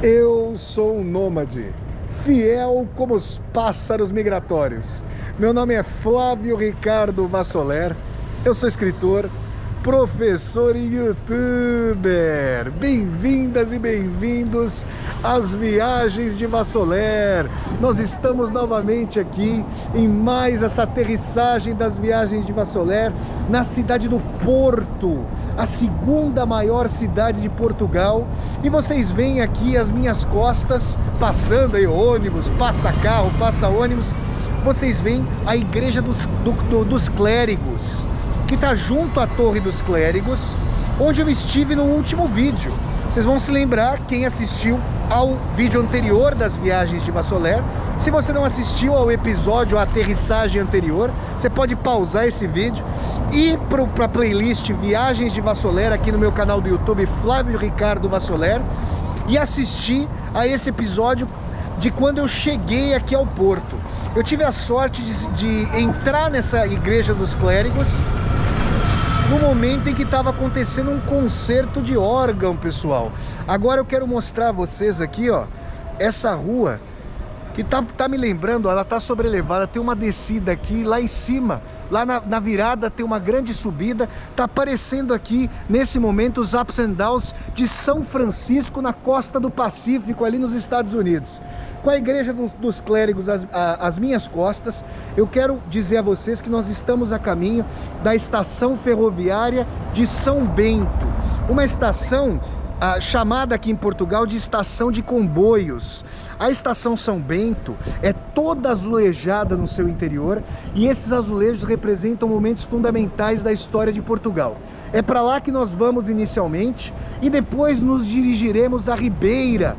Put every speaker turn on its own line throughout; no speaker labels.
Eu sou um nômade, fiel como os pássaros migratórios. Meu nome é Flávio Ricardo Vassoler, eu sou escritor, professor e youtuber. Bem-vindas e bem-vindos às Viagens de Vassoler. Nós estamos novamente aqui em mais essa aterrissagem das Viagens de Vassoler na cidade do Porto, a segunda maior cidade de Portugal. E vocês veem aqui as minhas costas, passando aí ônibus, passa carro, passa ônibus. Vocês veem a Igreja dos Clérigos, que está junto à Torre dos Clérigos, onde eu estive no último vídeo. Vocês vão se lembrar, quem assistiu ao vídeo anterior das Viagens de Vassoler. Se você não assistiu ao episódio, à aterrissagem anterior, você pode pausar esse vídeo e ir para a playlist Viagens de Vassoler aqui no meu canal do YouTube, Flávio Ricardo Vassoler, e assistir a esse episódio de quando eu cheguei aqui ao Porto. Eu tive a sorte de entrar nessa Igreja dos Clérigos no momento em que estava acontecendo um concerto de órgão, pessoal. Agora eu quero mostrar a vocês aqui, ó, essa rua que tá me lembrando, ela tá sobrelevada, tem uma descida aqui, lá em cima, lá na virada tem uma grande subida, tá aparecendo aqui, nesse momento, os ups and downs de São Francisco, na costa do Pacífico, ali nos Estados Unidos. Com a Igreja dos Clérigos às minhas costas, eu quero dizer a vocês que nós estamos a caminho da estação ferroviária de São Bento, uma estação chamada aqui em Portugal de estação de comboios. A estação São Bento é toda azulejada no seu interior e esses azulejos representam momentos fundamentais da história de Portugal. É para lá que nós vamos inicialmente e depois nos dirigiremos à Ribeira,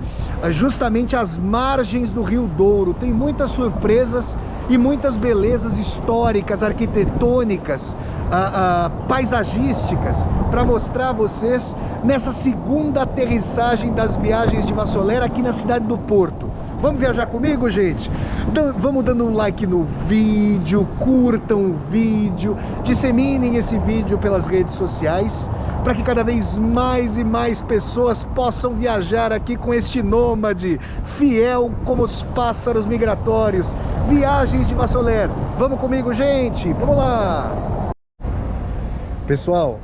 justamente às margens do Rio Douro. Tem muitas surpresas e muitas belezas históricas, arquitetônicas, paisagísticas para mostrar a vocês nessa segunda aterrissagem das Viagens de Vassoler aqui na cidade do Porto. Vamos viajar comigo, gente? Vamos dando um like no vídeo, curtam o vídeo, disseminem esse vídeo pelas redes sociais, para que cada vez mais e mais pessoas possam viajar aqui com este nômade, fiel como os pássaros migratórios. Viagens de Vassoler. Vamos comigo, gente? Vamos lá! Pessoal,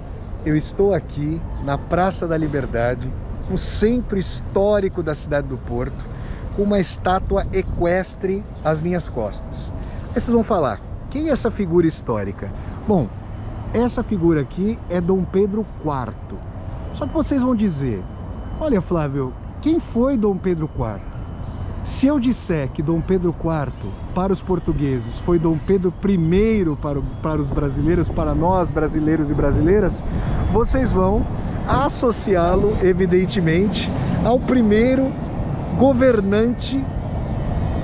eu estou aqui na Praça da Liberdade, no centro histórico da cidade do Porto, com uma estátua equestre às minhas costas. Aí vocês vão falar, quem é essa figura histórica? Bom, essa figura aqui é Dom Pedro IV. Só que vocês vão dizer, olha, Flávio, quem foi Dom Pedro IV? Se eu disser que Dom Pedro IV para os portugueses foi Dom Pedro I para os brasileiros, para nós brasileiros e brasileiras, vocês vão associá-lo, evidentemente, ao primeiro governante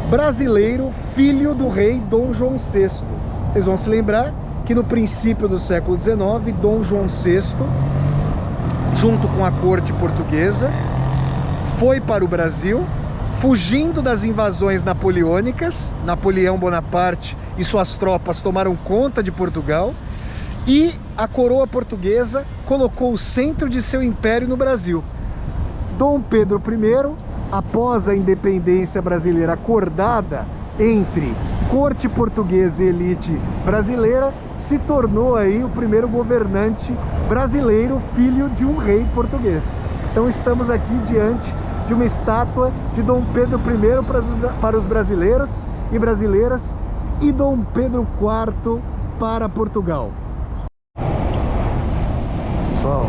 brasileiro, filho do rei Dom João VI. Vocês vão se lembrar que no princípio do século XIX, Dom João VI, junto com a corte portuguesa, foi para o Brasil, fugindo das invasões napoleônicas. Napoleão Bonaparte e suas tropas tomaram conta de Portugal e a coroa portuguesa colocou o centro de seu império no Brasil. Dom Pedro I, após a independência brasileira acordada entre corte portuguesa e elite brasileira, se tornou aí o primeiro governante brasileiro, filho de um rei português. Então estamos aqui diante de uma estátua de Dom Pedro I para os brasileiros e brasileiras e Dom Pedro IV para Portugal. Pessoal,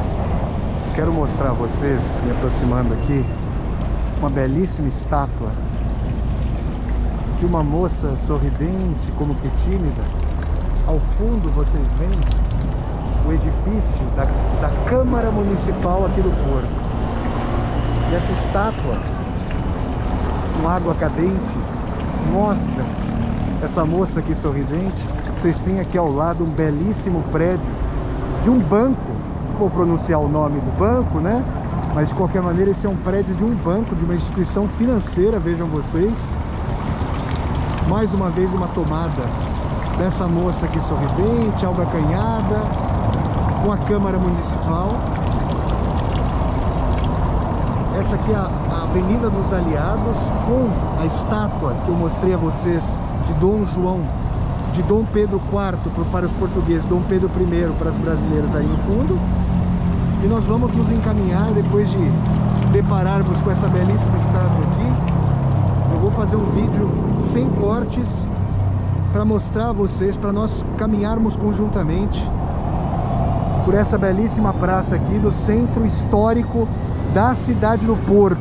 quero mostrar a vocês, me aproximando aqui, uma belíssima estátua de uma moça sorridente, como que tímida. Ao fundo vocês veem o edifício da Câmara Municipal aqui do Porto. E essa estátua, com água cadente, mostra essa moça aqui sorridente. Vocês têm aqui ao lado um belíssimo prédio de um banco. Não vou pronunciar o nome do banco, né? Mas de qualquer maneira esse é um prédio de um banco, de uma instituição financeira, vejam vocês. Mais uma vez uma tomada dessa moça aqui sorridente, algo acanhada, com a Câmara Municipal. Essa aqui é a Avenida dos Aliados, com a estátua que eu mostrei a vocês de Dom João, de Dom Pedro IV para os portugueses, Dom Pedro I para os brasileiros aí no fundo. E nós vamos nos encaminhar, depois de depararmos com essa belíssima estátua aqui. Eu vou fazer um vídeo sem cortes para mostrar a vocês, para nós caminharmos conjuntamente por essa belíssima praça aqui do centro histórico da cidade do Porto.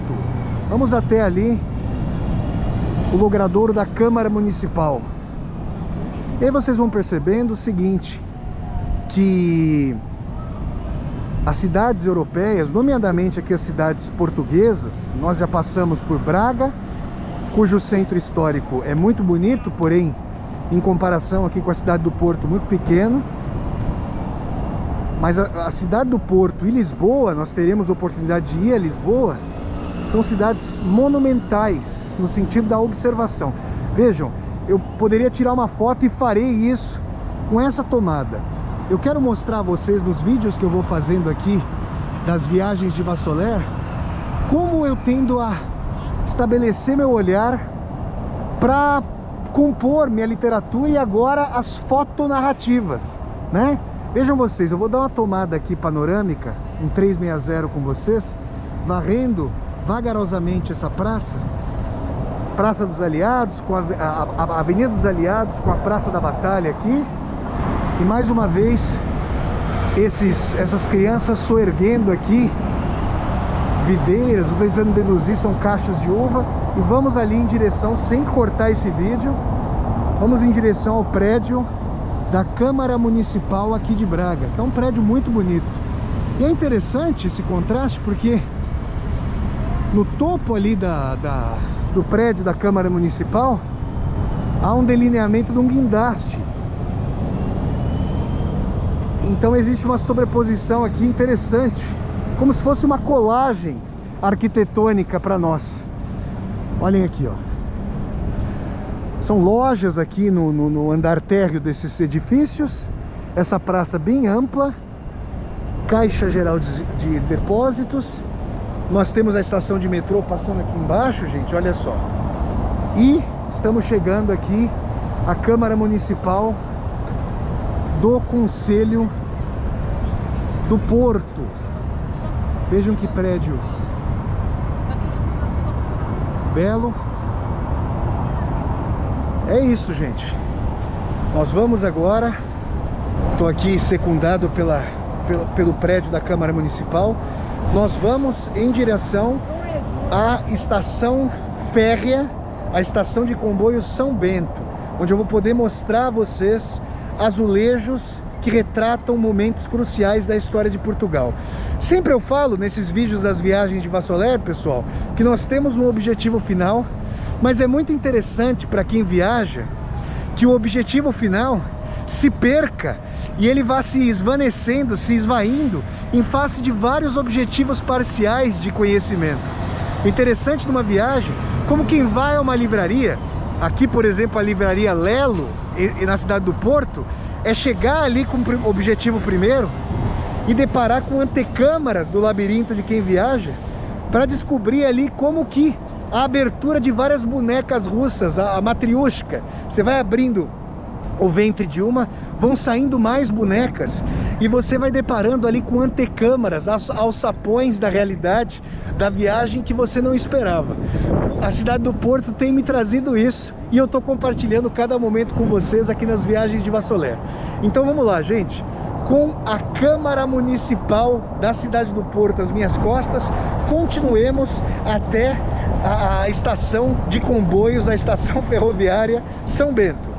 Vamos até ali, o logradouro da Câmara Municipal. E aí vocês vão percebendo o seguinte, que as cidades europeias, nomeadamente aqui as cidades portuguesas, nós já passamos por Braga, cujo centro histórico é muito bonito, porém, em comparação aqui com a cidade do Porto, muito pequeno. Mas a cidade do Porto e Lisboa, nós teremos a oportunidade de ir a Lisboa, são cidades monumentais, no sentido da observação. Vejam, eu poderia tirar uma foto e farei isso com essa tomada. Eu quero mostrar a vocês nos vídeos que eu vou fazendo aqui, das viagens de Vassoler, como eu tendo a estabelecer meu olhar para compor minha literatura e agora as fotonarrativas, né? Vejam vocês, eu vou dar uma tomada aqui panorâmica, um 360 com vocês, varrendo vagarosamente essa praça, Praça dos Aliados, com a Avenida dos Aliados, com a Praça da Batalha aqui, e mais uma vez essas crianças soerguendo aqui videiras, estou tentando deduzir, são cachos de uva, e vamos ali em direção, sem cortar esse vídeo, vamos em direção ao prédio da Câmara Municipal aqui de Braga, que é um prédio muito bonito. E é interessante esse contraste, porque no topo ali do prédio da Câmara Municipal há um delineamento de um guindaste. Então existe uma sobreposição aqui interessante, como se fosse uma colagem arquitetônica para nós. Olhem aqui, ó. São lojas aqui no andar térreo desses edifícios. Essa praça bem ampla, Caixa Geral de Depósitos. Nós temos a estação de metrô passando aqui embaixo, gente, olha só. E estamos chegando aqui à Câmara Municipal do Conselho do Porto. Vejam que prédio belo. É isso, gente. Nós vamos agora. Estou aqui secundado pelo prédio da Câmara Municipal. Nós vamos em direção à estação férrea, a estação de comboio São Bento, onde eu vou poder mostrar a vocês azulejos que retratam momentos cruciais da história de Portugal. Sempre eu falo nesses vídeos das viagens de Vassoler, pessoal, que nós temos um objetivo final, mas é muito interessante para quem viaja que o objetivo final se perca e ele vá se esvanecendo, se esvaindo em face de vários objetivos parciais de conhecimento. O interessante numa viagem, como quem vai a uma livraria, aqui por exemplo a livraria Lelo, na cidade do Porto, é chegar ali com o objetivo primeiro e deparar com antecâmaras do labirinto de quem viaja, para descobrir ali como que a abertura de várias bonecas russas, a matriushka, você vai abrindo o ventre de uma, vão saindo mais bonecas e você vai deparando ali com antecâmaras, alçapões da realidade da viagem que você não esperava. A cidade do Porto tem me trazido isso e eu estou compartilhando cada momento com vocês aqui nas viagens de Vassoler. Então vamos lá, gente, com a Câmara Municipal da cidade do Porto às minhas costas, continuemos até a estação de comboios, a estação ferroviária São Bento.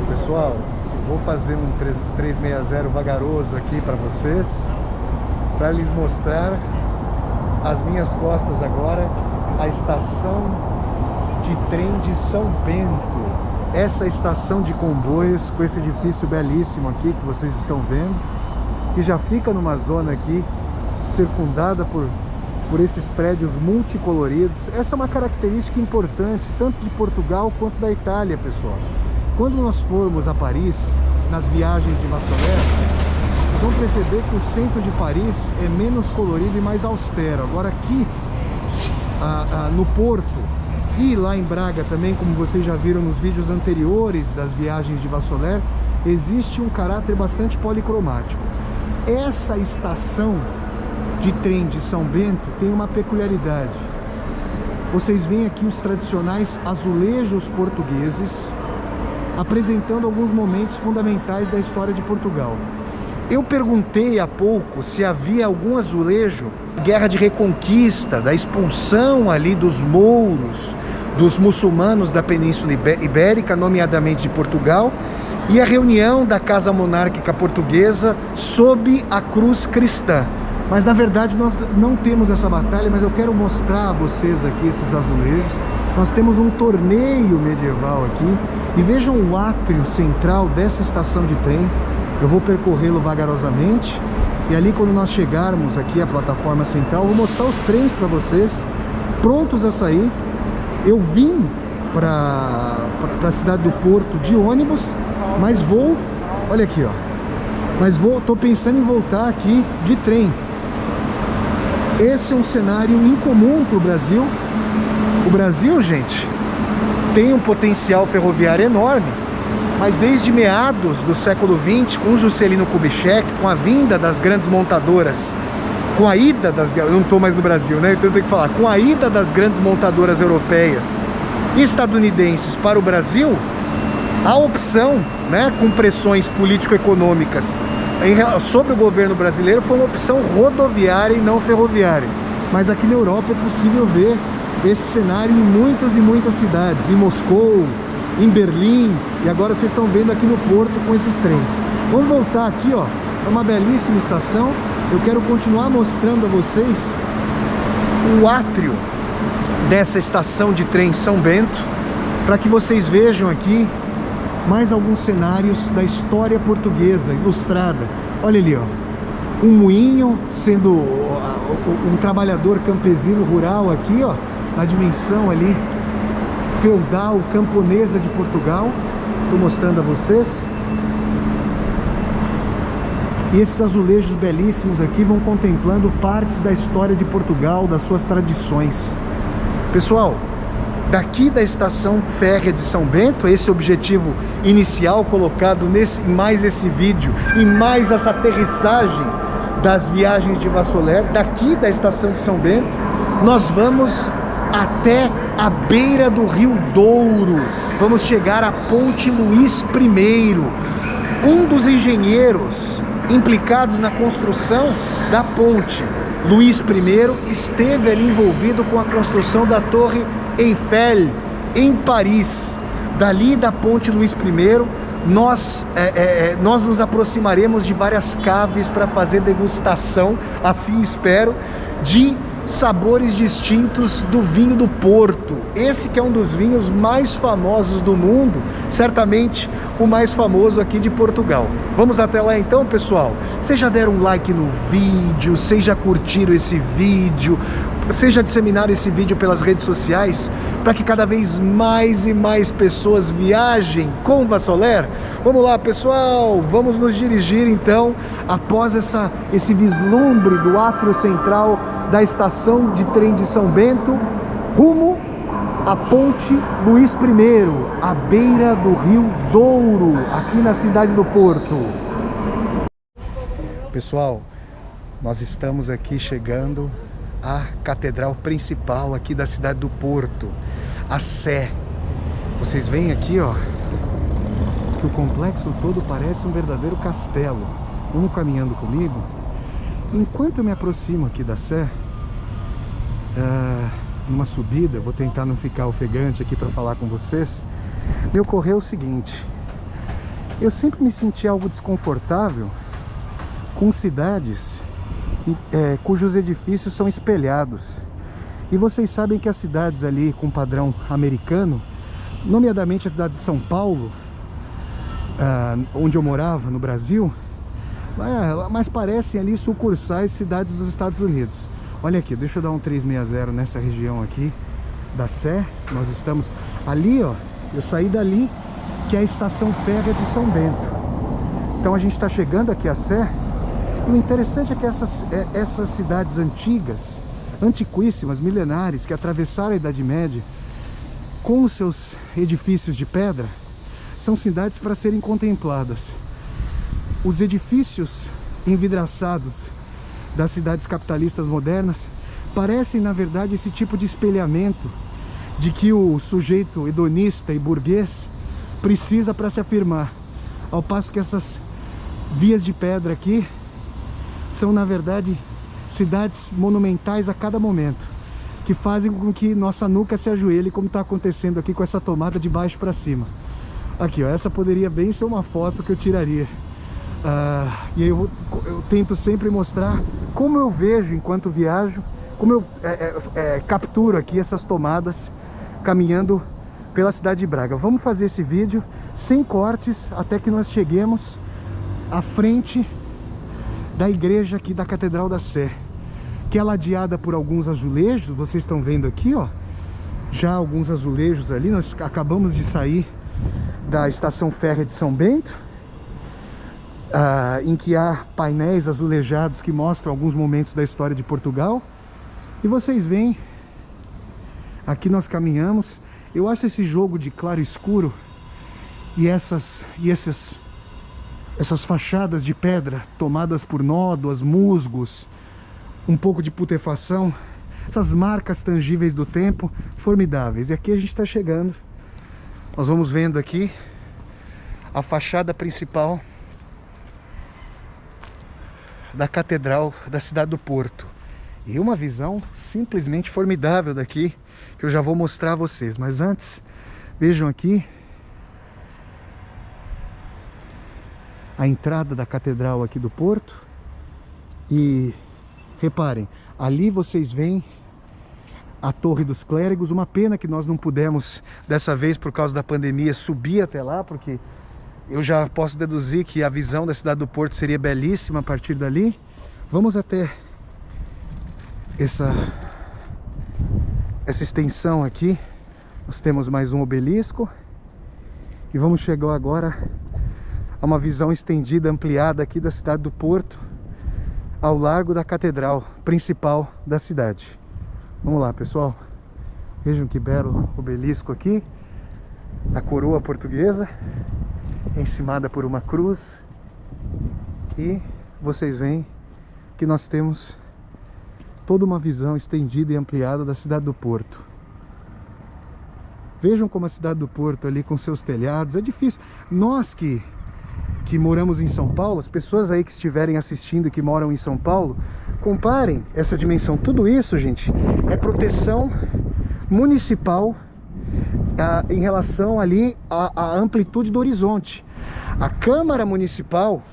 Pessoal, vou fazer um 360 vagaroso aqui para vocês, para lhes mostrar às minhas costas agora a estação de trem de São Bento. Essa estação de comboios com esse edifício belíssimo aqui que vocês estão vendo, que já fica numa zona aqui circundada por esses prédios multicoloridos. Essa é uma característica importante tanto de Portugal quanto da Itália, pessoal. Quando nós formos a Paris, nas viagens de Vassoler, nós vão perceber que o centro de Paris é menos colorido e mais austero. Agora aqui no Porto e lá em Braga também, como vocês já viram nos vídeos anteriores das viagens de Vassoler, existe um caráter bastante policromático. Essa estação de trem de São Bento tem uma peculiaridade. Vocês veem aqui os tradicionais azulejos portugueses, apresentando alguns momentos fundamentais da história de Portugal. Eu perguntei há pouco se havia algum azulejo da Guerra de Reconquista, da expulsão ali dos mouros, dos muçulmanos da Península Ibérica, nomeadamente de Portugal, e a reunião da Casa Monárquica Portuguesa sob a cruz cristã. Mas na verdade nós não temos essa batalha, mas eu quero mostrar a vocês aqui esses azulejos. Nós temos um torneio medieval aqui, e vejam o átrio central dessa estação de trem. Eu vou percorrê-lo vagarosamente, e ali quando nós chegarmos aqui à plataforma central, eu vou mostrar os trens para vocês, prontos a sair. Eu vim para a cidade do Porto de ônibus, mas vou, olha aqui, ó, tô pensando em voltar aqui de trem. Esse é um cenário incomum para o Brasil. O Brasil, gente, tem um potencial ferroviário enorme, mas desde meados do século XX, com Juscelino Kubitschek, com a vinda das grandes montadoras, com a ida das... Eu não estou mais no Brasil, né? Então eu tenho que falar. Com a ida das grandes montadoras europeias e estadunidenses para o Brasil, a opção, né, com pressões político-econômicas sobre o governo brasileiro, foi uma opção rodoviária e não ferroviária. Mas aqui na Europa é possível ver esse cenário em muitas e muitas cidades, em Moscou, em Berlim, e agora vocês estão vendo aqui no Porto com esses trens. Vamos voltar aqui, ó, é uma belíssima estação. Eu quero continuar mostrando a vocês o átrio dessa estação de trem São Bento, para que vocês vejam aqui mais alguns cenários da história portuguesa ilustrada. Olha ali, ó, um moinho sendo um trabalhador campesino rural aqui, ó, na dimensão ali feudal, camponesa de Portugal. Estou mostrando a vocês. E esses azulejos belíssimos aqui vão contemplando partes da história de Portugal, das suas tradições. Pessoal, daqui da estação férrea de São Bento, esse objetivo inicial colocado em mais esse vídeo, e mais essa aterrissagem das viagens de Vassoler, daqui da estação de São Bento, nós vamos até a beira do Rio Douro. Vamos chegar à Ponte Luís I, um dos engenheiros implicados na construção da ponte. Luís I esteve ali envolvido com a construção da Torre Eiffel em Paris. Dali da Ponte Luís I, nós nos aproximaremos de várias caves para fazer degustação, assim espero, de sabores distintos do vinho do Porto. Esse que é um dos vinhos mais famosos do mundo, certamente o mais famoso aqui de Portugal. Vamos até lá então, pessoal? Vocês já deram um like no vídeo? Vocês já curtiram esse vídeo? Vocês já disseminaram esse vídeo pelas redes sociais para que cada vez mais e mais pessoas viajem com Vassoler? Vamos lá, pessoal, vamos nos dirigir então, após esse vislumbre do átrio central da estação de trem de São Bento, rumo à Ponte Luís I, à beira do Rio Douro, aqui na cidade do Porto. Pessoal, nós estamos aqui chegando à catedral principal aqui da cidade do Porto, a Sé. Vocês veem aqui, ó, que o complexo todo parece um verdadeiro castelo. Vamos caminhando comigo. Enquanto eu me aproximo aqui da Sé, numa subida, vou tentar não ficar ofegante aqui para falar com vocês, me ocorreu o seguinte: eu sempre me senti algo desconfortável com cidades cujos edifícios são espelhados. E vocês sabem que as cidades ali com padrão americano, nomeadamente a cidade de São Paulo, onde eu morava no Brasil, mas parecem ali sucursais cidades dos Estados Unidos. Olha aqui, deixa eu dar um 360 nessa região aqui da Sé. Nós estamos ali, ó, eu saí dali, que é a estação férrea de São Bento. Então a gente está chegando aqui a Sé, E o interessante é que essas cidades antigas, antiquíssimas, milenares, que atravessaram a Idade Média, com os seus edifícios de pedra, são cidades para serem contempladas. Os edifícios envidraçados das cidades capitalistas modernas parecem, na verdade, esse tipo de espelhamento de que o sujeito hedonista e burguês precisa para se afirmar, ao passo que essas vias de pedra aqui são, na verdade, cidades monumentais a cada momento, que fazem com que nossa nuca se ajoelhe, como está acontecendo aqui com essa tomada de baixo para cima. Aqui, ó, essa poderia bem ser uma foto que eu tiraria. E aí eu tento sempre mostrar como eu vejo enquanto viajo, como eu capturo aqui essas tomadas caminhando pela cidade de Braga. Vamos fazer esse vídeo sem cortes até que nós cheguemos à frente da igreja aqui da Catedral da Sé, que é ladeada por alguns azulejos. Vocês estão vendo aqui, ó, já alguns azulejos ali. Nós acabamos de sair da estação férrea de São Bento, em que há painéis azulejados que mostram alguns momentos da história de Portugal. E vocês veem, aqui nós caminhamos. Eu acho esse jogo de claro e escuro e essas fachadas de pedra tomadas por nódoas, musgos, um pouco de putrefação, essas marcas tangíveis do tempo, formidáveis. E aqui a gente está chegando. Nós vamos vendo aqui a fachada principal da Catedral da cidade do Porto. E uma visão simplesmente formidável daqui, que eu já vou mostrar a vocês. Mas antes, vejam aqui a entrada da Catedral aqui do Porto. E reparem, ali vocês veem a Torre dos Clérigos. Uma pena que nós não pudemos, dessa vez por causa da pandemia, subir até lá, porque eu já posso deduzir que a visão da cidade do Porto seria belíssima a partir dali. Vamos até essa extensão aqui. Nós temos mais um obelisco e vamos chegar agora a uma visão estendida, ampliada aqui da cidade do Porto, ao largo da catedral principal da cidade. Vamos lá, pessoal. Vejam que belo obelisco aqui, a coroa portuguesa encimada por uma cruz. E vocês veem que nós temos toda uma visão estendida e ampliada da cidade do Porto. Vejam como a cidade do Porto ali com seus telhados, é difícil. Nós que moramos em São Paulo, as pessoas aí que estiverem assistindo e que moram em São Paulo, comparem essa dimensão. Tudo isso, gente, é proteção municipal em relação ali à amplitude do horizonte. A Câmara Municipal,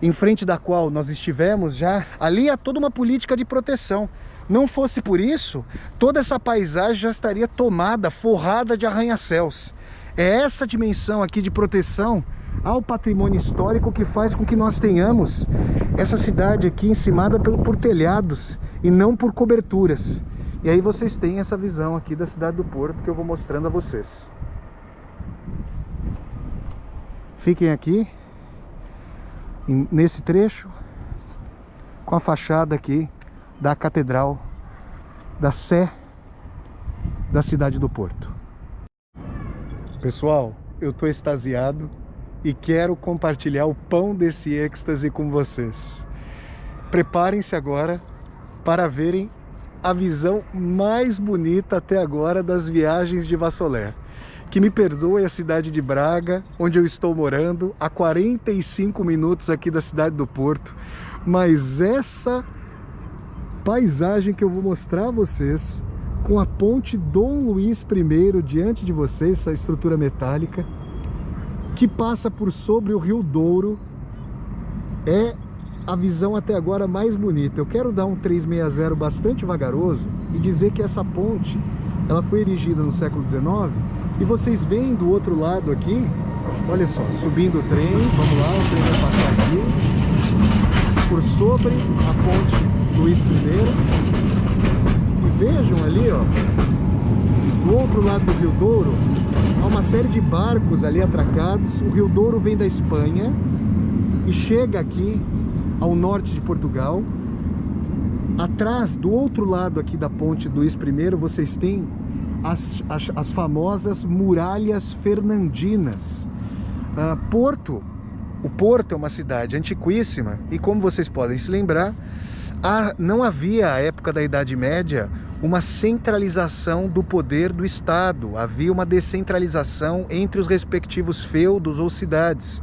em frente da qual nós estivemos já, ali há toda uma política de proteção. Não fosse por isso, toda essa paisagem já estaria tomada, forrada de arranha-céus. É essa dimensão aqui de proteção ao patrimônio histórico que faz com que nós tenhamos essa cidade aqui encimada por telhados e não por coberturas. E aí vocês têm essa visão aqui da cidade do Porto que eu vou mostrando a vocês. Fiquem aqui nesse trecho com a fachada aqui da Catedral da Sé da cidade do Porto. Pessoal, eu estou extasiado e quero compartilhar o pão desse êxtase com vocês. Preparem-se agora para verem a visão mais bonita até agora das viagens de Vassoler. Que me perdoe a cidade de Braga, onde eu estou morando, a 45 minutos aqui da cidade do Porto, mas essa paisagem que eu vou mostrar a vocês, com a ponte Dom Luís I diante de vocês, essa estrutura metálica, que passa por sobre o Rio Douro, é a visão até agora mais bonita. Eu quero dar um 360 bastante vagaroso e dizer que essa ponte, ela foi erigida no século XIX, e vocês veem do outro lado aqui, olha só, subindo o trem, vamos lá, o trem vai passar aqui, por sobre a ponte Luís I, e vejam ali, ó, do outro lado do Rio Douro, há uma série de barcos ali atracados. O Rio Douro vem da Espanha e chega aqui ao norte de Portugal. Atrás, do outro lado aqui da ponte Luís I, vocês têm as famosas muralhas fernandinas. O Porto é uma cidade antiquíssima e, como vocês podem se lembrar, não havia, à época da Idade Média, uma centralização do poder do Estado. Havia uma descentralização entre os respectivos feudos ou cidades.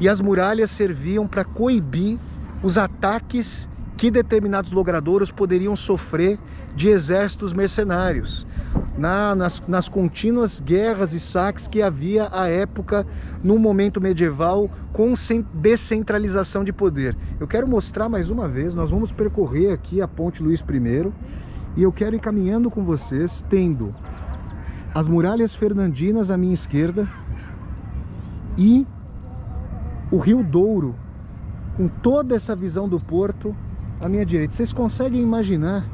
E as muralhas serviam para coibir os ataques que determinados logradouros poderiam sofrer de exércitos mercenários, nas contínuas guerras e saques que havia à época, no momento medieval, com descentralização de poder. Eu quero mostrar mais uma vez, nós vamos percorrer aqui a ponte Luís I, e eu quero ir caminhando com vocês, tendo as muralhas fernandinas à minha esquerda e o Rio Douro, com toda essa visão do porto à minha direita. Vocês conseguem imaginar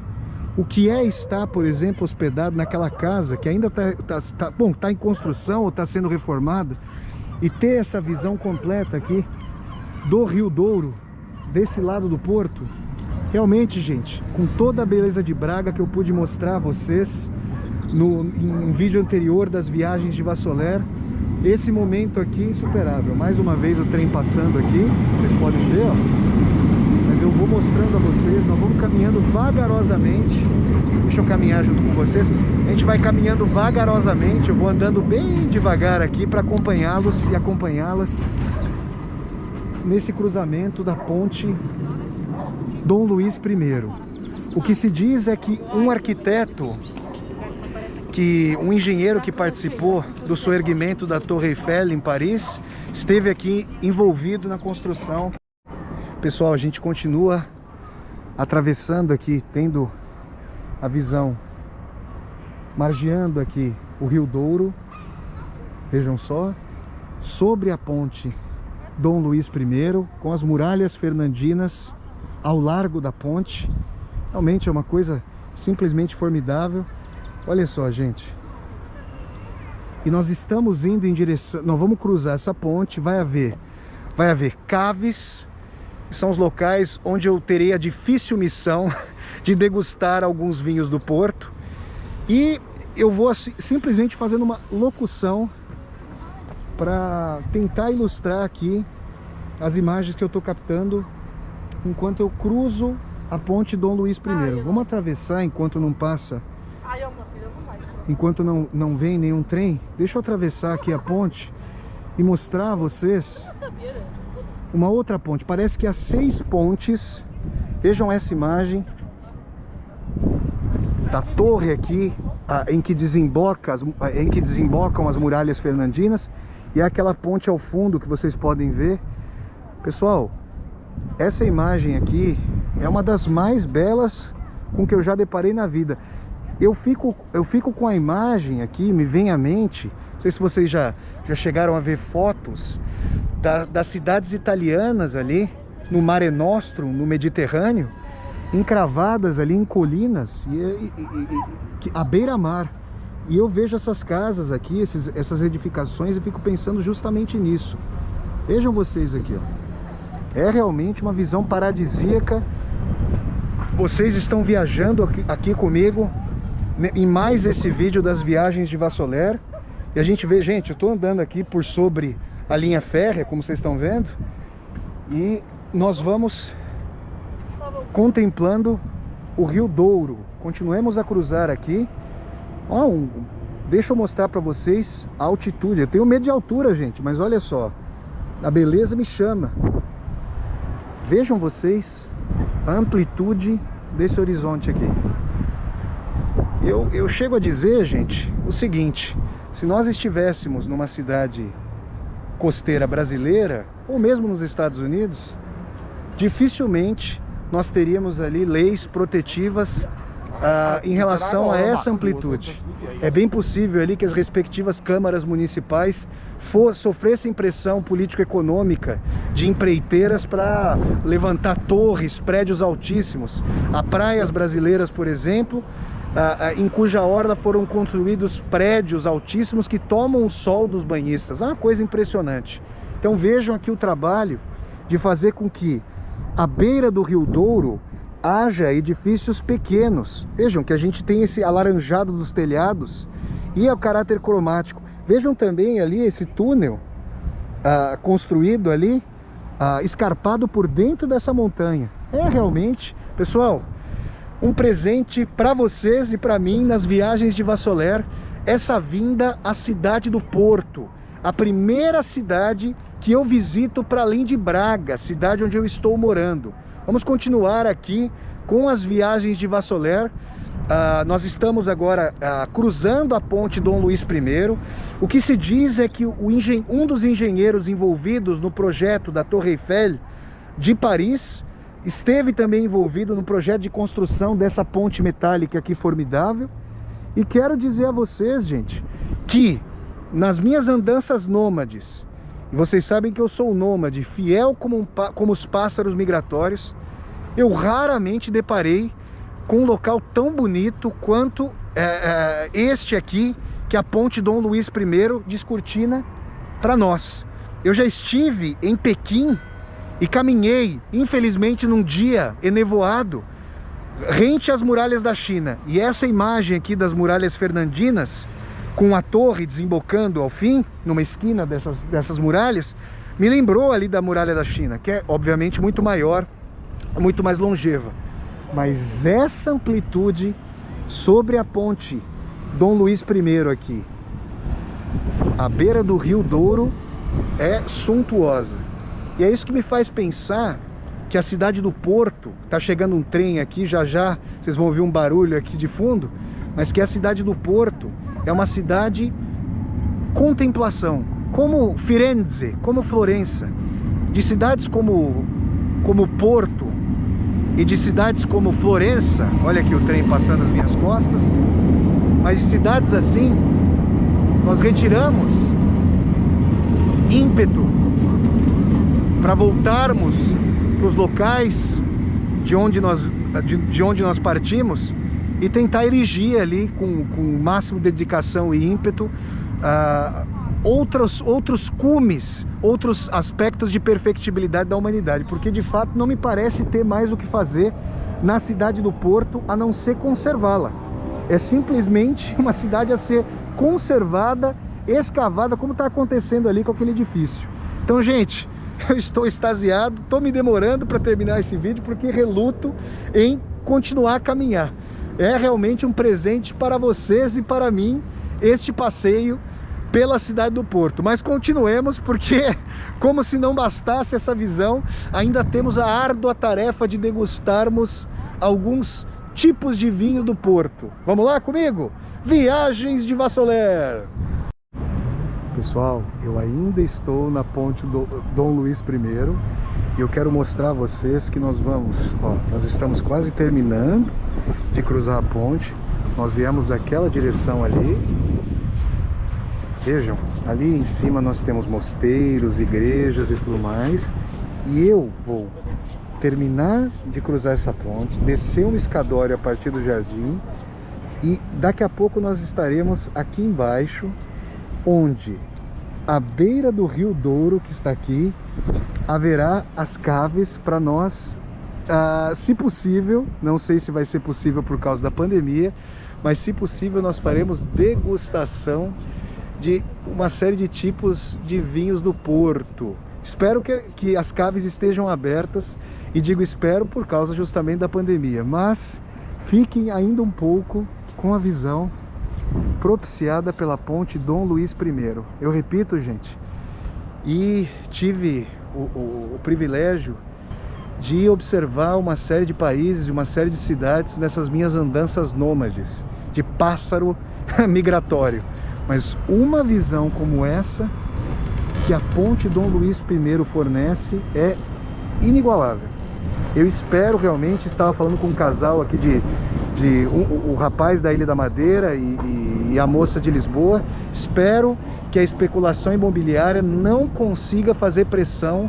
o que é estar, por exemplo, hospedado naquela casa que ainda está em construção ou está sendo reformada, e ter essa visão completa aqui do Rio Douro, desse lado do porto? Realmente, gente, com toda a beleza de Braga que eu pude mostrar a vocês em um vídeo anterior das viagens de Vassoler, esse momento aqui é insuperável. Mais uma vez o trem passando aqui, vocês podem ver, ó. Mas eu vou mostrando a vocês, nós vamos caminhando vagarosamente. Deixa eu caminhar junto com vocês. A gente vai caminhando vagarosamente, eu vou andando bem devagar aqui para acompanhá-los e acompanhá-las nesse cruzamento da ponte Dom Luís I. O que se diz é que um arquiteto, um engenheiro que participou do soerguimento da Torre Eiffel em Paris, esteve aqui envolvido na construção. Pessoal, a gente continua atravessando aqui, tendo a visão, margeando aqui o Rio Douro, vejam só, sobre a ponte Dom Luís I, com as muralhas fernandinas ao largo da ponte. Realmente é uma coisa simplesmente formidável. Olha só, gente. E nós estamos indo em direção... Nós vamos cruzar essa ponte, vai haver caves, que são os locais onde eu terei a difícil missão de degustar alguns vinhos do Porto. E eu vou simplesmente fazendo uma locução para tentar ilustrar aqui as imagens que eu estou captando enquanto eu cruzo a ponte Dom Luís I. Vamos atravessar enquanto não passa, enquanto não vem nenhum trem. Deixa eu atravessar aqui a ponte e mostrar a vocês uma outra ponte. Parece que há 6 pontes. Vejam essa imagem da torre aqui, em que desembocam as muralhas fernandinas, e aquela ponte ao fundo que vocês podem ver. Pessoal, essa imagem aqui é uma das mais belas com que eu já deparei na vida. Eu fico com a imagem aqui, me vem à mente, não sei se vocês já chegaram a ver fotos das cidades italianas ali, no Mare Nostrum, no Mediterrâneo, encravadas ali em colinas, à beira-mar. E eu vejo essas casas aqui, essas edificações, e fico pensando justamente nisso. Vejam vocês aqui, ó. É realmente uma visão paradisíaca. Vocês estão viajando aqui comigo em mais esse vídeo das viagens de Vassoler. E a gente vê, gente, eu estou andando aqui por sobre a linha férrea, como vocês estão vendo, e nós vamos contemplando o Rio Douro. Continuemos a cruzar aqui. Deixa eu mostrar para vocês a altitude. Eu tenho medo de altura, gente, mas olha só, a beleza me chama. Vejam vocês a amplitude desse horizonte aqui. Eu chego a dizer, gente, o seguinte: se nós estivéssemos numa cidade costeira brasileira, ou mesmo nos Estados Unidos, dificilmente nós teríamos ali leis protetivas em relação a essa amplitude. É bem possível ali que as respectivas câmaras municipais sofressem pressão político-econômica de empreiteiras para levantar torres, prédios altíssimos. Há praias brasileiras, por exemplo, em cuja orla foram construídos prédios altíssimos que tomam o sol dos banhistas. É uma coisa impressionante. Então vejam aqui o trabalho de fazer com que à beira do Rio Douro haja edifícios pequenos. Vejam que a gente tem esse alaranjado dos telhados e o caráter cromático. Vejam também ali esse túnel construído ali, escarpado por dentro dessa montanha. É realmente, pessoal, um presente para vocês e para mim nas viagens de Vassoler, essa vinda à cidade do Porto, a primeira cidade que eu visito para além de Braga, cidade onde eu estou morando. Vamos continuar aqui com as viagens de Vassoler. Nós estamos agora cruzando a ponte Dom Luís I. O que se diz é que um dos engenheiros envolvidos no projeto da Torre Eiffel de Paris esteve também envolvido no projeto de construção dessa ponte metálica aqui formidável. E quero dizer a vocês, gente, que nas minhas andanças nômades, e vocês sabem que eu sou um nômade, fiel como os pássaros migratórios, eu raramente deparei com um local tão bonito quanto este aqui, que é a ponte Dom Luís I descortina para nós. Eu já estive em Pequim e caminhei, infelizmente num dia enevoado, rente às muralhas da China. E essa imagem aqui das muralhas fernandinas, com a torre desembocando ao fim, numa esquina dessas muralhas, me lembrou ali da muralha da China, que é obviamente muito maior, muito mais longeva. Mas essa amplitude sobre a ponte Dom Luís I aqui, à beira do Rio Douro, é suntuosa. E é isso que me faz pensar que a cidade do Porto, tá chegando um trem aqui, já já vocês vão ouvir um barulho aqui de fundo, mas que a cidade do Porto é uma cidade contemplação, como Firenze, como Florença, de cidades como Porto e de cidades como Florença. Olha aqui o trem passando as minhas costas. Mas de cidades assim, nós retiramos ímpeto para voltarmos para os locais de onde nós partimos e tentar erigir ali com o máximo de dedicação e ímpeto outros cumes, outros aspectos de perfectibilidade da humanidade, porque de fato não me parece ter mais o que fazer na cidade do Porto a não ser conservá-la. É simplesmente uma cidade a ser conservada, escavada, como está acontecendo ali com aquele edifício. Então, gente, eu estou extasiado, estou me demorando para terminar esse vídeo porque reluto em continuar a caminhar. É realmente um presente para vocês e para mim este passeio pela cidade do Porto. Mas continuemos, porque como se não bastasse essa visão, ainda temos a árdua tarefa de degustarmos alguns tipos de vinho do Porto. Vamos lá comigo? Viagens de Vassoler! Pessoal, eu ainda estou na ponte do Dom Luís I e eu quero mostrar a vocês que nós estamos quase terminando de cruzar a ponte. Nós viemos daquela direção ali. Vejam, ali em cima nós temos mosteiros, igrejas e tudo mais. E eu vou terminar de cruzar essa ponte, descer um escadório a partir do jardim e daqui a pouco nós estaremos aqui embaixo, onde à beira do Rio Douro, que está aqui, haverá as caves para nós, se possível, não sei se vai ser possível por causa da pandemia, mas se possível nós faremos degustação de uma série de tipos de vinhos do Porto. Espero que as caves estejam abertas, e digo espero por causa justamente da pandemia, mas fiquem ainda um pouco com a visão propiciada pela ponte Dom Luís I. Eu repito, gente, e tive o privilégio de observar uma série de países, uma série de cidades nessas minhas andanças nômades, de pássaro migratório. Mas uma visão como essa, que a ponte Dom Luís I fornece, é inigualável. Eu espero realmente, estava falando com um casal aqui o rapaz da Ilha da Madeira e a moça de Lisboa, espero que a especulação imobiliária não consiga fazer pressão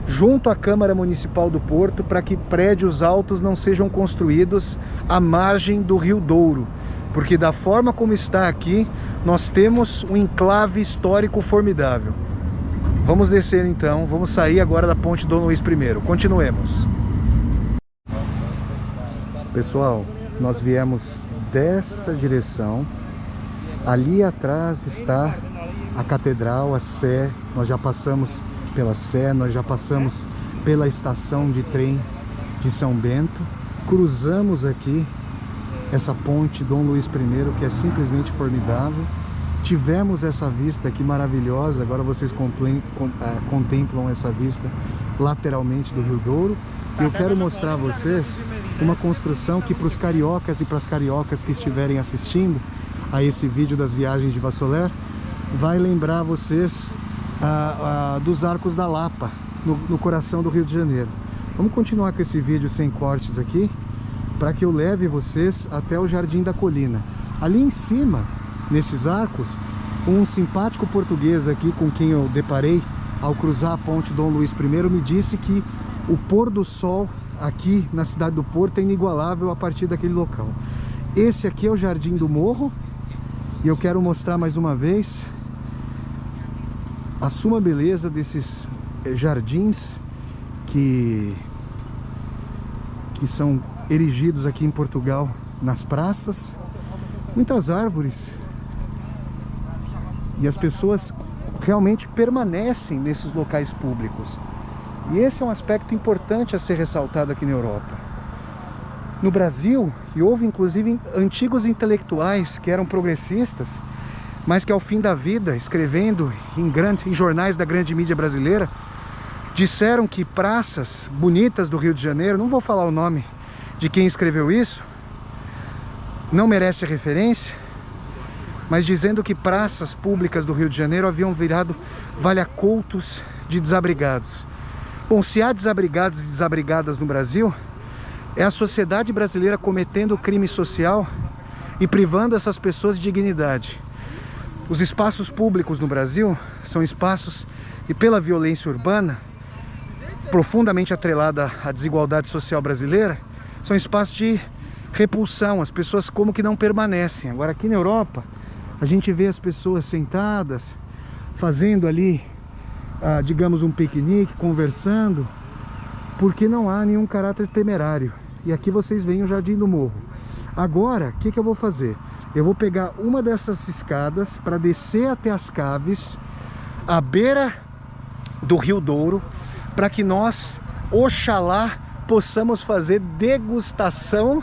junto à Câmara Municipal do Porto para que prédios altos não sejam construídos à margem do Rio Douro, porque da forma como está aqui, nós temos um enclave histórico formidável. Vamos descer então, vamos sair agora da ponte Dom Luís I. Continuemos. Pessoal, nós viemos dessa direção. Ali atrás está a catedral, a Sé. Nós já passamos pela Sé, nós já passamos pela estação de trem de São Bento. Cruzamos aqui essa ponte Dom Luís I, que é simplesmente formidável. Tivemos essa vista aqui maravilhosa. Agora vocês contemplam essa vista lateralmente do Rio Douro. E eu quero mostrar a vocês uma construção que, para os cariocas e para as cariocas que estiverem assistindo a esse vídeo das viagens de Vassoler, vai lembrar vocês dos Arcos da Lapa, no coração do Rio de Janeiro. Vamos continuar com esse vídeo sem cortes aqui, para que eu leve vocês até o Jardim da Colina. Ali em cima, nesses arcos, um simpático português aqui com quem eu deparei ao cruzar a ponte Dom Luís I me disse que o pôr do sol aqui na cidade do Porto é inigualável a partir daquele local. Esse aqui é o Jardim do Morro, e eu quero mostrar mais uma vez a suma beleza desses jardins que são erigidos aqui em Portugal nas praças. Muitas árvores, e as pessoas realmente permanecem nesses locais públicos. E esse é um aspecto importante a ser ressaltado aqui na Europa. No Brasil, e houve inclusive antigos intelectuais que eram progressistas, mas que ao fim da vida, escrevendo em jornais da grande mídia brasileira, disseram que praças bonitas do Rio de Janeiro, não vou falar o nome de quem escreveu isso, não merece referência, mas dizendo que praças públicas do Rio de Janeiro haviam virado valha-coutos de desabrigados. Bom, se há desabrigados e desabrigadas no Brasil, é a sociedade brasileira cometendo crime social e privando essas pessoas de dignidade. Os espaços públicos no Brasil são espaços que, pela violência urbana, profundamente atrelada à desigualdade social brasileira, são espaços de repulsão. As pessoas como que não permanecem. Agora aqui na Europa, a gente vê as pessoas sentadas, fazendo ali, digamos, um piquenique, conversando, porque não há nenhum caráter temerário. E aqui vocês veem o Jardim do Morro. Agora, o que eu vou fazer? Eu vou pegar uma dessas escadas para descer até as caves, à beira do Rio Douro, para que nós, oxalá, possamos fazer degustação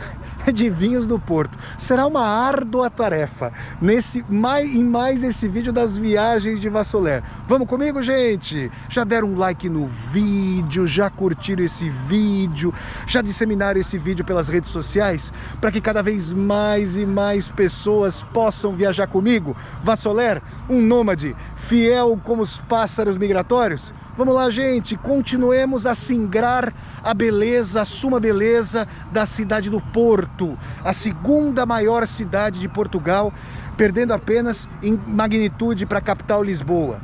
de vinhos do Porto. Será uma árdua tarefa em mais esse vídeo das viagens de Vassoler. Vamos comigo, gente? Já deram um like no vídeo, já curtiram esse vídeo, já disseminaram esse vídeo pelas redes sociais, para que cada vez mais e mais pessoas possam viajar comigo? Vassoler, um nômade, fiel como os pássaros migratórios? Vamos lá, gente, continuemos a singrar a beleza, a suma beleza da cidade do Porto, a segunda maior cidade de Portugal, perdendo apenas em magnitude para a capital Lisboa.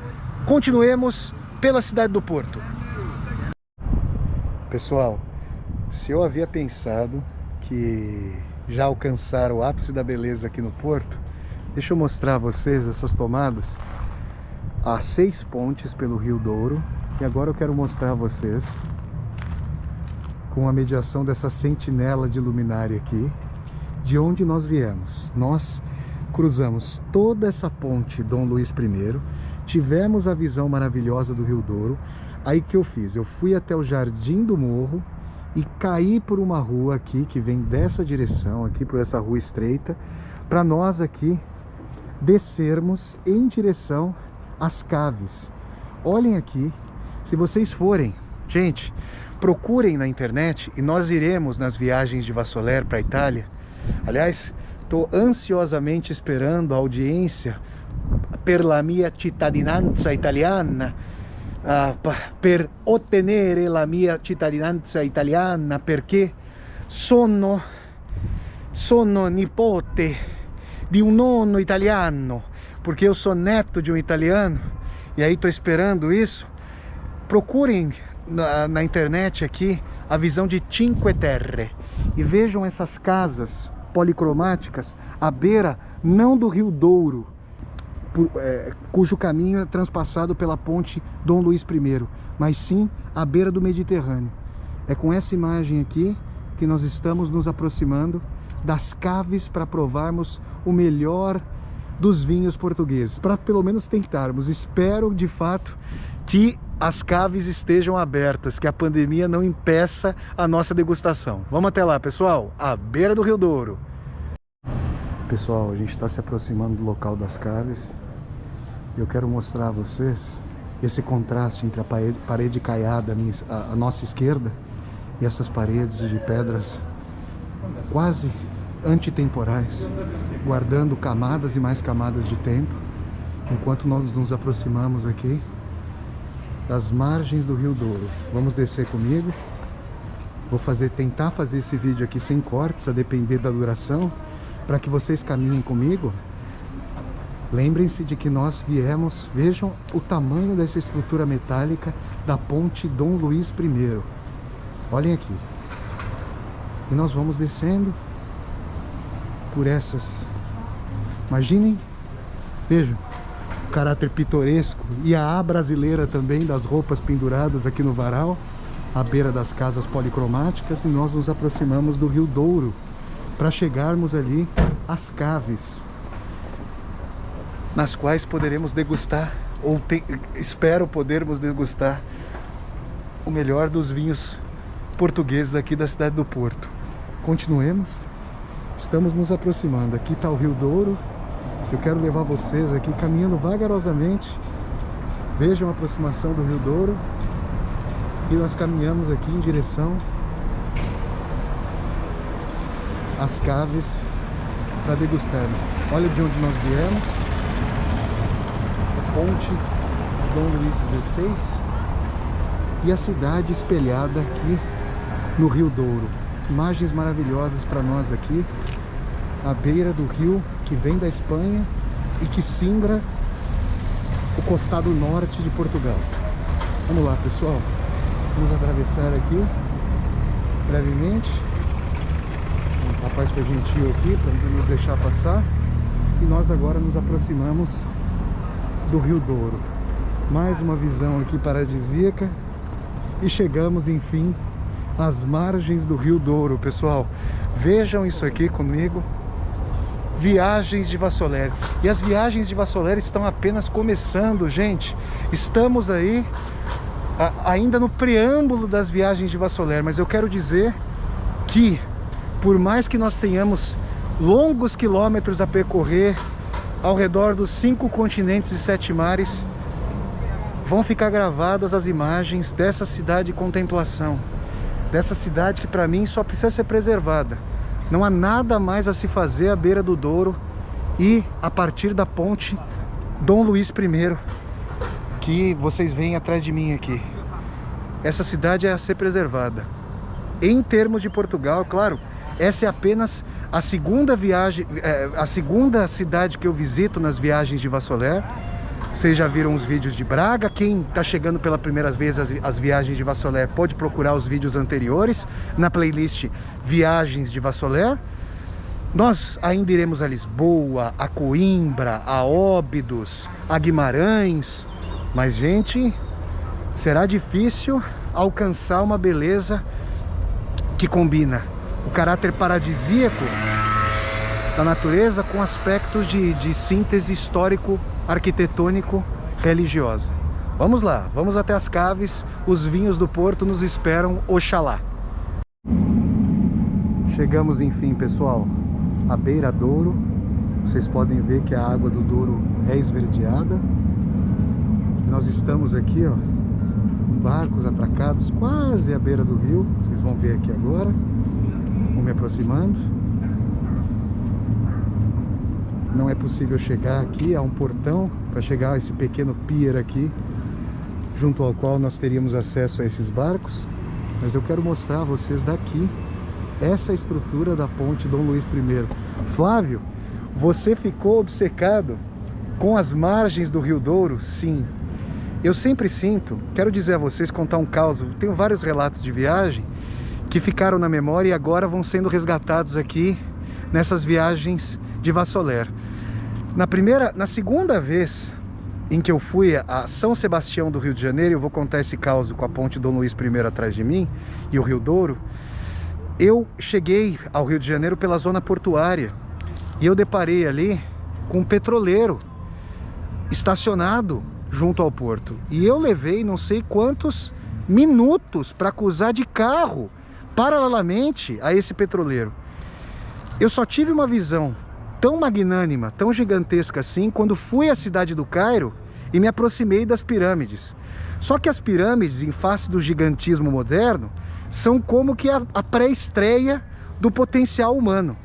Continuemos pela cidade do Porto. Pessoal, se eu havia pensado que já alcançaram o ápice da beleza aqui no Porto, deixa eu mostrar a vocês essas tomadas. Há 6 pontes pelo Rio Douro. E agora eu quero mostrar a vocês, com a mediação dessa sentinela de luminária aqui, de onde nós viemos. Nós cruzamos toda essa ponte Dom Luís I, tivemos a visão maravilhosa do Rio Douro. Aí que eu fiz? Eu fui até o Jardim do Morro e caí por uma rua aqui, que vem dessa direção, aqui por essa rua estreita, para nós aqui descermos em direção às caves. Olhem aqui. Se vocês forem, gente, procurem na internet e nós iremos nas viagens de Vassoler para a Itália. Aliás, estou ansiosamente esperando a audiência per la mia cittadinanza italiana, per ottenere la mia cittadinanza italiana, perché sono nipote di un nonno italiano, porque eu sou neto de um italiano, e aí estou esperando isso. Procurem na internet aqui a visão de Cinque Terre e vejam essas casas policromáticas à beira não do Rio Douro, cujo caminho é transpassado pela ponte Dom Luís I, mas sim à beira do Mediterrâneo. É com essa imagem aqui que nós estamos nos aproximando das caves para provarmos o melhor dos vinhos portugueses, para pelo menos tentarmos. Espero de fato que as caves estejam abertas, que a pandemia não impeça a nossa degustação. Vamos até lá, pessoal, à beira do Rio Douro. Pessoal, a gente está se aproximando do local das caves. Eu quero mostrar a vocês esse contraste entre a parede caiada à nossa esquerda e essas paredes de pedras quase antitemporais, guardando camadas e mais camadas de tempo, enquanto nós nos aproximamos aqui das margens do Rio Douro. Vamos descer comigo. Vou tentar fazer esse vídeo aqui sem cortes, a depender da duração, para que vocês caminhem comigo. Lembrem-se de que nós viemos, vejam o tamanho dessa estrutura metálica da ponte Dom Luís I. Olhem aqui. E nós vamos descendo por essas. Imaginem, vejam, o caráter pitoresco e a brasileira também das roupas penduradas aqui no varal, à beira das casas policromáticas, e nós nos aproximamos do Rio Douro para chegarmos ali às caves, nas quais poderemos degustar, ou espero podermos degustar, o melhor dos vinhos portugueses aqui da cidade do Porto. Continuemos, estamos nos aproximando. Aqui está o Rio Douro. Eu quero levar vocês aqui caminhando vagarosamente. Vejam a aproximação do Rio Douro. E nós caminhamos aqui em direção às caves para degustarmos. Olha de onde nós viemos. A ponte Dom Luís XVI e a cidade espelhada aqui no Rio Douro. Imagens maravilhosas para nós aqui, à beira do rio que vem da Espanha e que singra o costado norte de Portugal. Vamos lá, pessoal. Vamos atravessar aqui brevemente. O rapaz foi gentil aqui para nos deixar passar. E nós agora nos aproximamos do Rio Douro. Mais uma visão aqui paradisíaca. E chegamos, enfim, às margens do Rio Douro, pessoal. Vejam isso aqui comigo. Viagens de Vassoler. E as viagens de Vassoler estão apenas começando, gente. Estamos aí ainda no preâmbulo das viagens de Vassoler, mas eu quero dizer que, por mais que nós tenhamos longos quilômetros a percorrer ao redor dos 5 continentes e 7 mares, vão ficar gravadas as imagens dessa cidade de contemplação, dessa cidade que para mim só precisa ser preservada. Não há nada mais a se fazer à beira do Douro e a partir da ponte Dom Luís I, que vocês veem atrás de mim aqui. Essa cidade é a ser preservada. Em termos de Portugal, claro, essa é apenas a segunda viagem, a segunda cidade que eu visito nas viagens de Vassoler. Vocês já viram os vídeos de Braga. Quem está chegando pela primeira vez às viagens de Vassoler pode procurar os vídeos anteriores na playlist Viagens de Vassoler. Nós ainda iremos a Lisboa, a Coimbra, a Óbidos, a Guimarães. Mas, gente, será difícil alcançar uma beleza que combina o caráter paradisíaco da natureza com aspectos de síntese histórico-arquitetônico religiosa. Vamos lá, vamos até as caves. Os vinhos do Porto nos esperam, oxalá. Chegamos, enfim, pessoal, à beira Douro. Vocês podem ver que a água do Douro é esverdeada. Nós estamos aqui, ó, com barcos atracados quase à beira do rio. Vocês vão ver aqui agora. Vou me aproximando. Não é possível chegar aqui, há um portão para chegar a esse pequeno pier aqui, junto ao qual nós teríamos acesso a esses barcos. Mas eu quero mostrar a vocês daqui essa estrutura da ponte Dom Luís I. Flávio, você ficou obcecado com as margens do Rio Douro? Sim. Eu sempre sinto, quero dizer a vocês, contar um caso. Tenho vários relatos de viagem que ficaram na memória e agora vão sendo resgatados aqui nessas viagens de Vassoler. Na segunda vez em que eu fui a São Sebastião do Rio de Janeiro, eu vou contar esse caso com a ponte Dom Luís I atrás de mim e o Rio Douro. Eu cheguei ao Rio de Janeiro pela zona portuária e eu deparei ali com um petroleiro estacionado junto ao porto. E eu levei não sei quantos minutos para cruzar de carro paralelamente a esse petroleiro. Eu só tive uma visão tão magnânima, tão gigantesca assim, quando fui à cidade do Cairo e me aproximei das pirâmides. Só que as pirâmides, em face do gigantismo moderno, são como que a pré-estreia do potencial humano.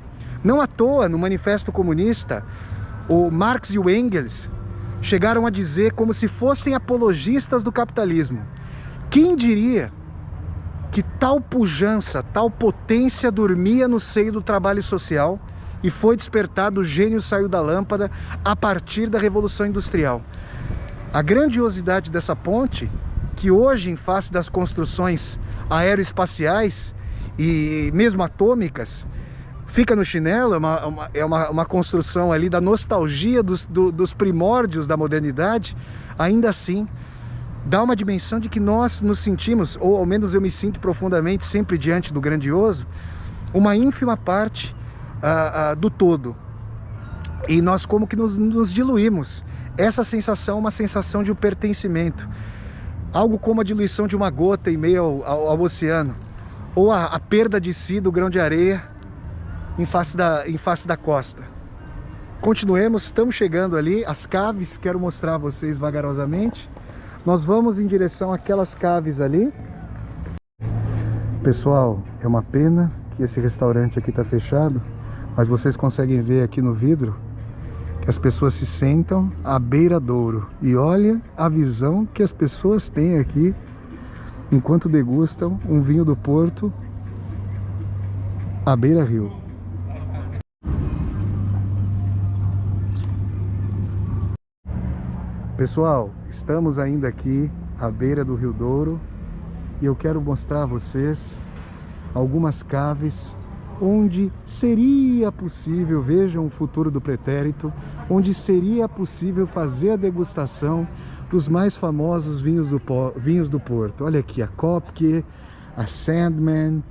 Não à toa, no Manifesto Comunista, o Marx e o Engels chegaram a dizer como se fossem apologistas do capitalismo. Quem diria que tal pujança, tal potência dormia no seio do trabalho social e foi despertado, o gênio saiu da lâmpada a partir da Revolução Industrial. A grandiosidade dessa ponte, que hoje, em face das construções aeroespaciais e mesmo atômicas, fica no chinelo, é uma construção ali da nostalgia dos primórdios da modernidade. Ainda assim, dá uma dimensão de que nós nos sentimos, ou ao menos eu me sinto profundamente, sempre diante do grandioso, uma ínfima parte do todo. E nós como que nos diluímos. Essa sensação é uma sensação de um pertencimento. Algo como a diluição de uma gota em meio ao oceano. Ou a perda de si do grão de areia em face da costa. Continuemos, estamos chegando ali, as caves, quero mostrar a vocês vagarosamente. Nós vamos em direção àquelas caves ali. Pessoal, é uma pena que esse restaurante aqui está fechado, mas vocês conseguem ver aqui no vidro que as pessoas se sentam à beira-douro. E olha a visão que as pessoas têm aqui enquanto degustam um vinho do Porto à beira-rio. Pessoal, estamos ainda aqui à beira do Rio Douro e eu quero mostrar a vocês algumas caves onde seria possível, vejam o futuro do pretérito, onde seria possível fazer a degustação dos mais famosos vinhos do Porto. Olha aqui, a Kopke, a Sandman,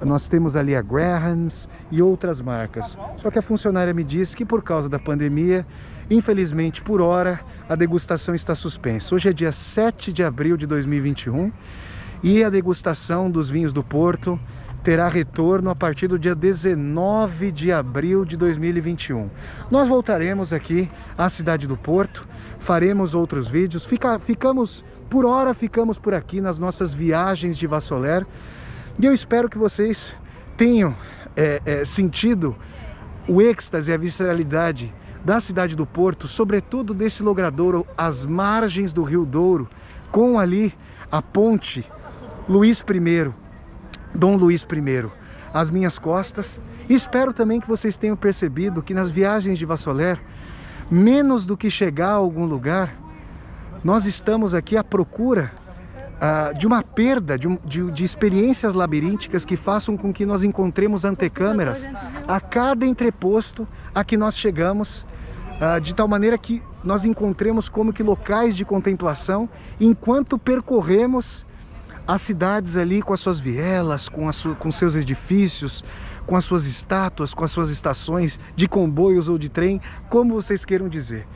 nós temos ali a Grahams e outras marcas. Só que a funcionária me disse que por causa da pandemia, infelizmente, por hora, a degustação está suspensa. Hoje é dia 7 de abril de 2021 e a degustação dos vinhos do Porto terá retorno a partir do dia 19 de abril de 2021. Nós voltaremos aqui à cidade do Porto, faremos outros vídeos, ficamos por aqui nas nossas viagens de Vassoler, e eu espero que vocês tenham sentido o êxtase e a visceralidade da cidade do Porto, sobretudo desse logradouro às margens do Rio Douro, com ali a ponte Dom Luís I, às minhas costas. E espero também que vocês tenham percebido que nas viagens de Vassoler, menos do que chegar a algum lugar, nós estamos aqui à procura de uma perda, de experiências labirínticas que façam com que nós encontremos antecâmeras a cada entreposto a que nós chegamos, de tal maneira que nós encontremos como que locais de contemplação enquanto percorremos as cidades ali com as suas vielas, com seus edifícios, com as suas estátuas, com as suas estações de comboios ou de trem, como vocês queiram dizer.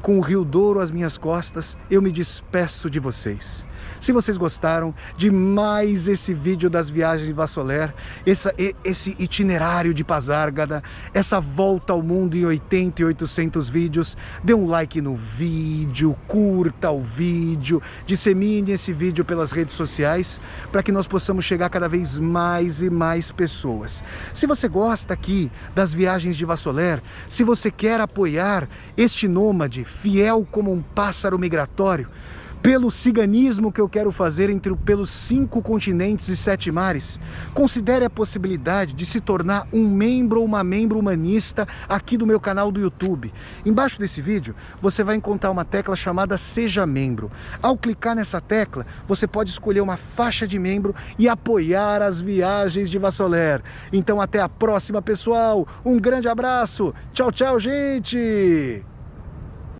Com o Rio Douro às minhas costas, eu me despeço de vocês. Se vocês gostaram de mais esse vídeo das viagens de Vassoler, esse itinerário de Pasárgada, essa volta ao mundo em 80 e 800 vídeos, dê um like no vídeo, curta o vídeo, dissemine esse vídeo pelas redes sociais, para que nós possamos chegar cada vez mais e mais pessoas. Se você gosta aqui das viagens de Vassoler, se você quer apoiar este nômade, fiel como um pássaro migratório, pelo ciganismo que eu quero fazer pelos 5 continentes e 7 mares, considere a possibilidade de se tornar um membro ou uma membro humanista aqui do meu canal do YouTube. Embaixo desse vídeo você vai encontrar uma tecla chamada Seja Membro. Ao clicar nessa tecla, você pode escolher uma faixa de membro e apoiar as viagens de Vassoler. Então até a próxima, pessoal. Um grande abraço. Tchau, tchau, gente!